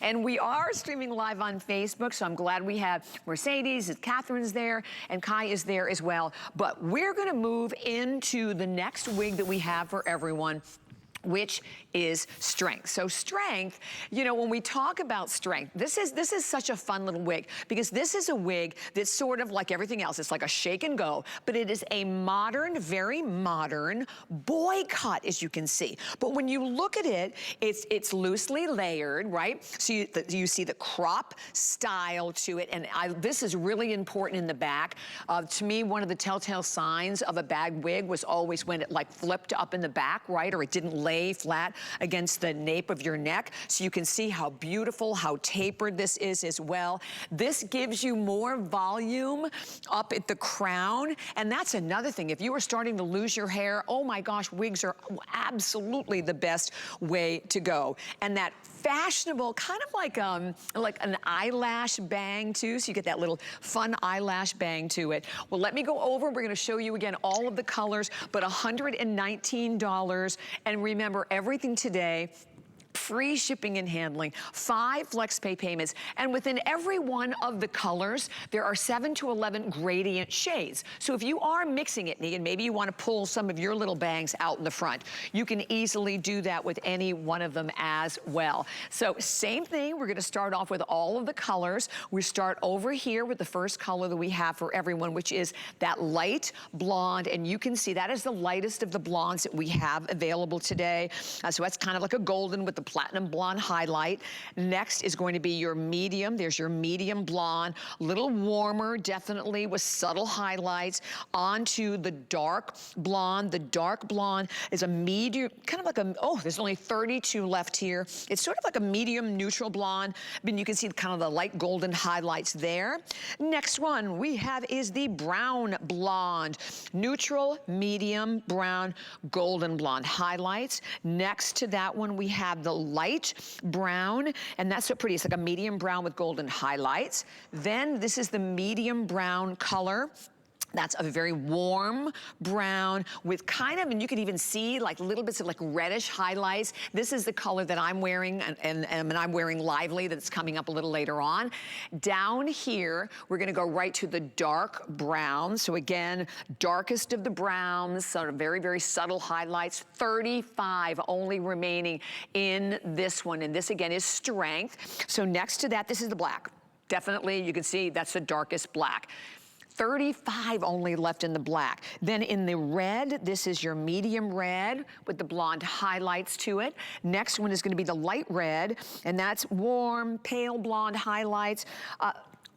And we are streaming live on Facebook, so I'm glad we have Mercedes, Catherine's there, and Kai is there as well. But we're gonna move into the next wig that we have for everyone, which is strength. So strength, you know, when we talk about strength, this is such a fun little wig, because this is a wig that's sort of like everything else. It's like a shake and go, but it is a modern, very modern boy cut, as you can see. But when you look at it, it's loosely layered, right? So you see the crop style to it, and this is really important in the back. To me, one of the telltale signs of a bag wig was always when it like flipped up in the back, right? Or it didn't lay flat against the nape of your neck. So you can see how beautiful, how tapered this is as well. This gives you more volume up at the crown. And that's another thing. If you are starting to lose your hair, oh my gosh, wigs are absolutely the best way to go. And that fashionable, kind of like an eyelash bang too, so you get that little fun eyelash bang to it. Well, let me go over, we're gonna show you again all of the colors, but $119. And remember, everything today, free shipping and handling, 5 flex pay payments, and within every one of the colors, there are 7 to 11 gradient shades. So if you are mixing it, and maybe you want to pull some of your little bangs out in the front, you can easily do that with any one of them as well. So same thing, we're gonna start off with all of the colors. We start over here with the first color that we have for everyone, which is that light blonde, and you can see that is the lightest of the blondes that we have available today. So that's kind of like a golden with the platinum blonde highlight. Next is going to be your medium. There's your medium blonde, a little warmer, definitely with subtle highlights. Onto the dark blonde. The dark blonde is a medium, kind of like a, oh, there's only 32 left here. It's sort of like a medium neutral blonde, but you can see kind of the light golden highlights there. Next one we have is the brown blonde. Neutral, medium, brown, golden blonde highlights. Next to that one we have the light brown, and that's so pretty. It's like a medium brown with golden highlights. Then this is the medium brown color. That's a very warm brown with kind of, and you can even see like little bits of like reddish highlights. This is the color that I'm wearing, and I'm wearing Lively that's coming up a little later on. Down here, we're gonna go right to the dark brown. So again, darkest of the browns, sort of very, very subtle highlights. 35 only remaining in this one, and this again is strength. So next to that, this is the black. Definitely, you can see that's the darkest black. 35 only left in the black. Then in the red, this is your medium red with the blonde highlights to it. Next one is gonna be the light red, and that's warm, pale blonde highlights.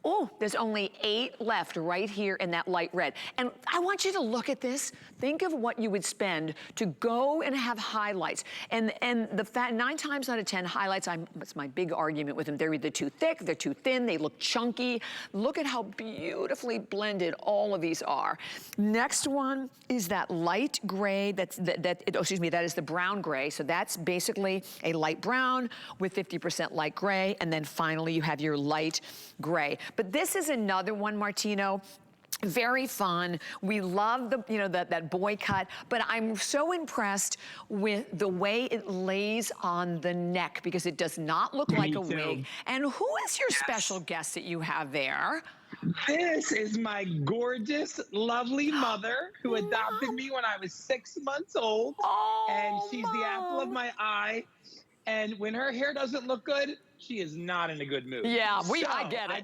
Oh, there's only 8 left right here in that light red. And I want you to look at this. Think of what you would spend to go and have highlights. And the fact, 9 times out of 10, highlights, it's my big argument with them. They're either too thick, they're too thin, they look chunky. Look at how beautifully blended all of these are. Next one is that light gray, that is the brown gray. So that's basically a light brown with 50% light gray. And then finally you have your light gray. But this is another one, Martino. Very fun. We love the, you know, that boy cut, but I'm so impressed with the way it lays on the neck, because it does not look like a wig. And who is your special guest that you have there? This is my gorgeous, lovely mother who adopted me when I was 6 months old. And she's the apple of my eye. And when her hair doesn't look good, she is not in a good mood. Yeah, I get it.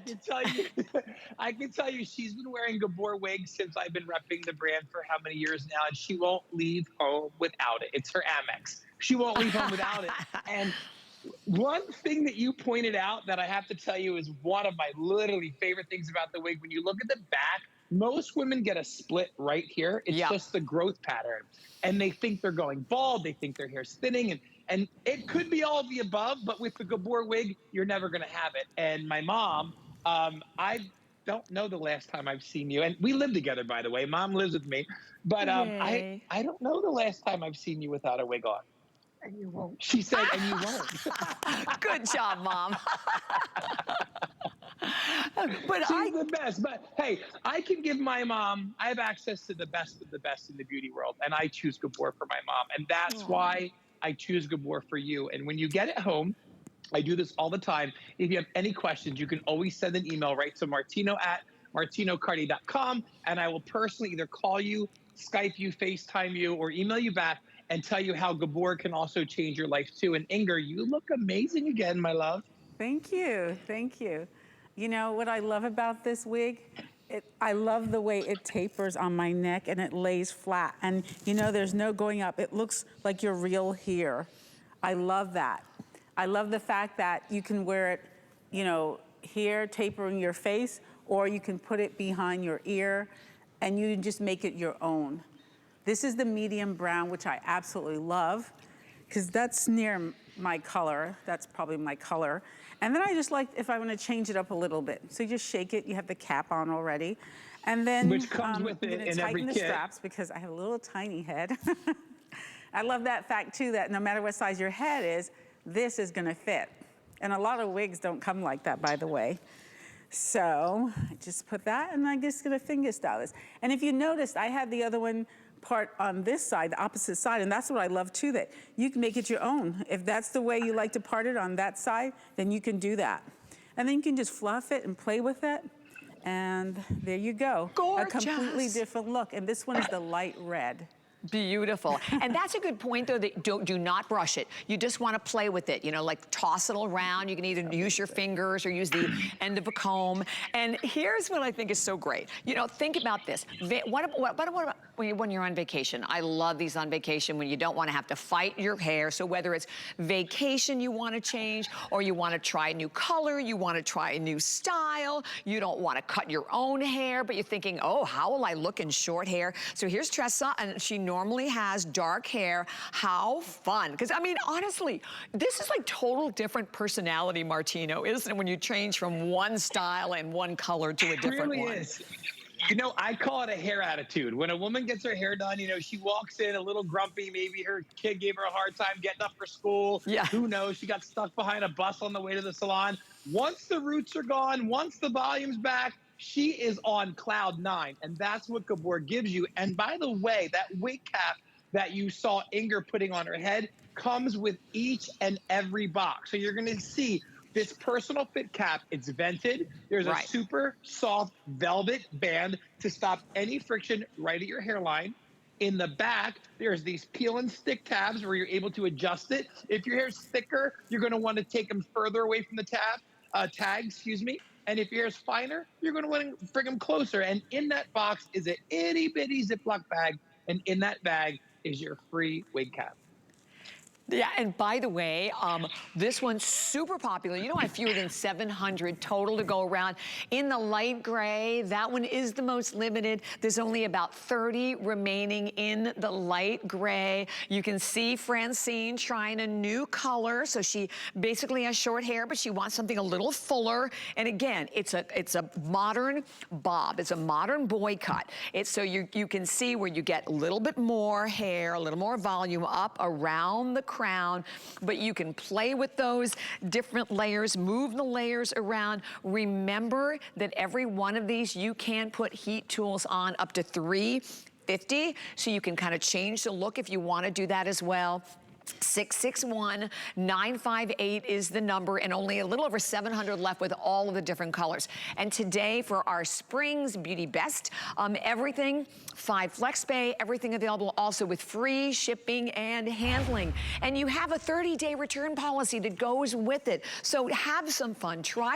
I can tell you she's been wearing Gabor wigs since I've been repping the brand for how many years now, and she won't leave home without it. It's her Amex. She won't leave home without it. And one thing that you pointed out that I have to tell you is one of my literally favorite things about the wig. When you look at the back, most women get a split right here. It's just the growth pattern. And they think they're going bald. They think their hair's thinning. And it could be all of the above, but with the Gabor wig, you're never going to have it. And my mom, I don't know the last time I've seen you. And we live together, by the way. Mom lives with me. But I don't know the last time I've seen you without a wig on. And you won't. She said, and you won't. Good job, Mom. But she's the best. But hey, I can give my mom, I have access to the best of the best in the beauty world. And I choose Gabor for my mom. And that's why I choose Gabor for you. And when you get it home, I do this all the time. If you have any questions, you can always send an email right to martino@martinocardi.com, and I will personally either call you, Skype you, FaceTime you, or email you back and tell you how Gabor can also change your life too. And Inger, you look amazing again, my love. Thank you, thank you. You know what I love about this wig? I love the way it tapers on my neck and it lays flat. And you know, there's no going up. It looks like your real hair. I love that. I love the fact that you can wear it, you know, here tapering your face, or you can put it behind your ear and you just make it your own. This is the medium brown, which I absolutely love, because that's near my color. That's probably my color. And then I just like, if I want to change it up a little bit. So you just shake it, you have the cap on already. And then Which comes with it in every tighten the kit. straps because I have a little tiny head. I love that fact too, that no matter what size your head is, this is gonna fit. And a lot of wigs don't come like that, by the way. So I just put that and I'm just gonna finger style this. And if you noticed, I had the other one part on this side, the opposite side, and that's what I love too, that you can make it your own. If that's the way you like to part it on that side, then you can do that. And then you can just fluff it and play with it. And there you go. Gorgeous. A completely different look. And this one is the light red. Beautiful. And that's a good point, though, that do not brush it. You just want to play with it, you know, like toss it around. You can either use your fingers or use the end of a comb. And here's what I think is so great. You know, think about this. What about when you're on vacation? I love these on vacation when you don't want to have to fight your hair. So whether it's vacation you want to change, or you want to try a new color, you want to try a new style, you don't want to cut your own hair, but you're thinking, oh, how will I look in short hair? So here's Tressa, and she normally has dark hair. How fun. Because, I mean, honestly, this is like total different personality, Martino, isn't it, when you change from one style and one color to a different It really one? is. You know, I call it a hair attitude. When a woman gets her hair done, you know, she walks in a little grumpy. Maybe her kid gave her a hard time getting up for school. Yeah. Who knows? She got stuck behind a bus on the way to the salon. Once the roots are gone, once the volume's back, she is on cloud 9. And that's what Gabor gives you. And by the way, that wig cap that you saw Inger putting on her head comes with each and every box. So you're going to see this personal fit cap. It's vented. There's a super soft velvet band to stop any friction right at your hairline. In the back, there's these peel and stick tabs where you're able to adjust it. If your hair's thicker, you're going to want to take them further away from the tag, excuse me. And if your hair's finer, you're going to want to bring them closer. And in that box is an itty bitty Ziploc bag. And in that bag is your free wig cap. Yeah, and by the way, this one's super popular. You know, I have fewer than 700 total to go around. In the light gray, that one is the most limited. There's only about 30 remaining in the light gray. You can see Francine trying a new color. So she basically has short hair, but she wants something a little fuller. And again, it's a modern bob. It's a modern boy cut. It's so you can see where you get a little bit more hair, a little more volume up around the crown, but you can play with those different layers, move the layers around. Remember that every one of these, you can put heat tools on up to 350, so you can kind of change the look if you want to do that as well. 661-958 is the number, and only a little over 700 left with all of the different colors. And today for our Spring's Beauty Best, everything 5 flex pay, everything available also with free shipping and handling. And you have a 30-day return policy that goes with it. So have some fun. Try